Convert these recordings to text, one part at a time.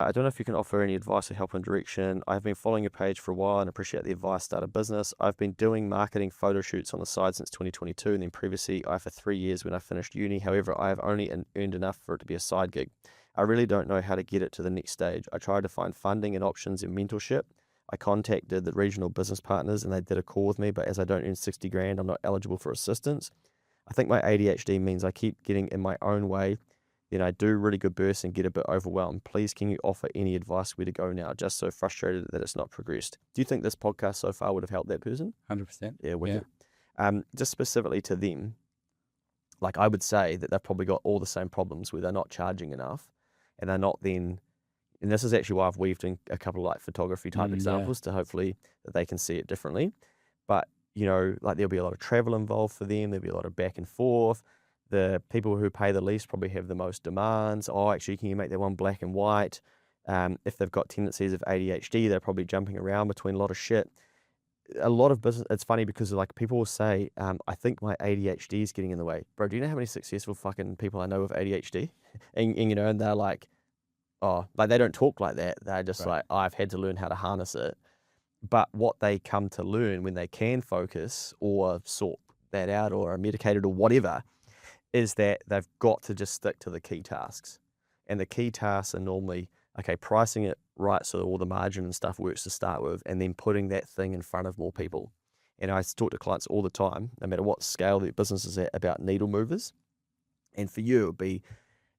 I don't know if you can offer any advice or help and direction. I've been following your page for a while and appreciate the advice. Start a business. I've been doing marketing photo shoots on the side since 2022, and then previously I for 3 years when I finished uni. However, I have only earned enough for it to be a side gig. I really don't know how to get it to the next stage. I tried to find funding and options and mentorship. I contacted the regional business partners and they did a call with me, but as I don't earn 60 grand, I'm not eligible for assistance. I think my ADHD means I keep getting in my own way. Then I do really good bursts and get a bit overwhelmed. Please, can you offer any advice where to go now? Just so frustrated that it's not progressed. Do you think this podcast so far would have helped that person? 100%. Yeah, Yeah. wicked. Just specifically to them, like I would say that they've probably got all the same problems where they're not charging enough and they're not then, and this is actually why I've weaved in a couple of like photography type Yeah. examples to hopefully that they can see it differently. But, you know, like there'll be a lot of travel involved for them. There'll be a lot of back and forth. The people who pay the least probably have the most demands. Oh, actually, can you make that one black and white? If they've got tendencies of ADHD, they're probably jumping around between a lot of shit. A lot of business, it's funny because like people will say, I think my ADHD is getting in the way. Bro, do you know how many successful fucking people I know with ADHD? And you know, and they're like, oh, like they don't talk like that. They're just Right. like, oh, I've had to learn how to harness it. But what they come to learn when they can focus or sort that out or are medicated or whatever is that they've got to just stick to the key tasks. And the key tasks are normally, okay, pricing it right so all the margin and stuff works to start with, and then putting that thing in front of more people. And I talk to clients all the time, no matter what scale their business is at, about needle movers. And for you, it would be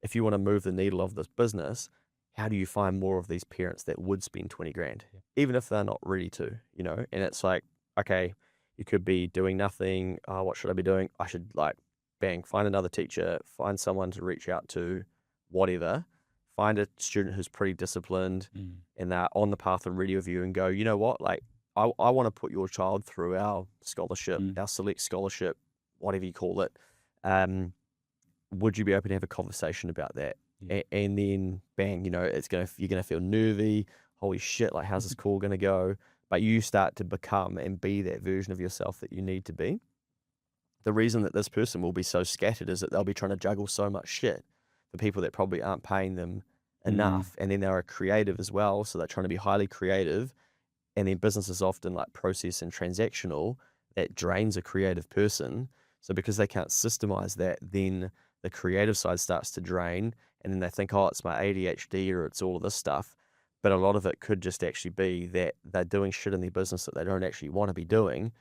if you want to move the needle of this business, how do you find more of these parents that would spend 20 grand, Yeah. even if they're not ready to, you know? And it's like, okay, you could be doing nothing. Oh, what should I be doing? I should like, bang, find another teacher, find someone to reach out to, whatever. Find a student who's pretty disciplined and they're on the path of ready with you and go, you know what? Like, I want to put your child through our scholarship, Mm. our select scholarship, whatever you call it. Would you be open to have a conversation about that? Yeah. And then bang, you know, you're gonna feel nervy. Holy shit, like how's this call gonna go? But you start to become and be that version of yourself that you need to be. The reason that this person will be so scattered is that they'll be trying to juggle so much shit for people that probably aren't paying them Mm. enough. And then they're a creative as well, so they're trying to be highly creative. And then business is often like process and transactional that drains a creative person. So because they can't systemize that, then the creative side starts to drain. And then they think, oh, it's my ADHD or it's all of this stuff. But a lot of it could just actually be that they're doing shit in their business that they don't actually want to be doing.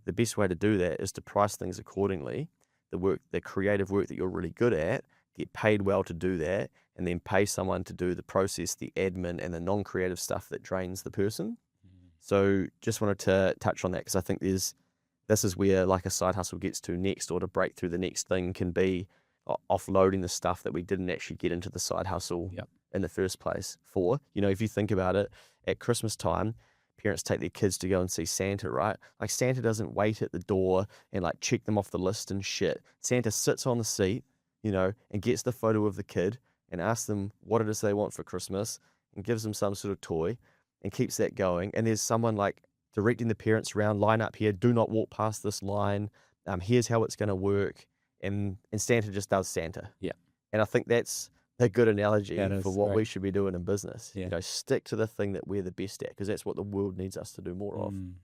The best way to do that is to price things accordingly. The creative work that you're really good at, get paid well to do that, and then pay someone to do the process, the admin, and the non-creative stuff that drains the person. So just wanted to touch on that because I think this is where like a side hustle gets to next, or to break through the next thing can be offloading the stuff that we didn't actually get into the side hustle Yep. in the first place for. You know, if you think about it, at Christmas time, parents take their kids to go and see Santa, right? Like Santa doesn't wait at the door and like check them off the list and shit. Santa sits on the seat, you know, and gets the photo of the kid and asks them what it is they want for Christmas and gives them some sort of toy and keeps that going. And there's someone like directing the parents around, line up here, do not walk past this line. Here's how it's going to work. And Santa just does Santa. Yeah. And I think that's a good analogy That for is what right. we should be doing in business. Yeah. You know, stick to the thing that we're the best at because that's what the world needs us to do more of.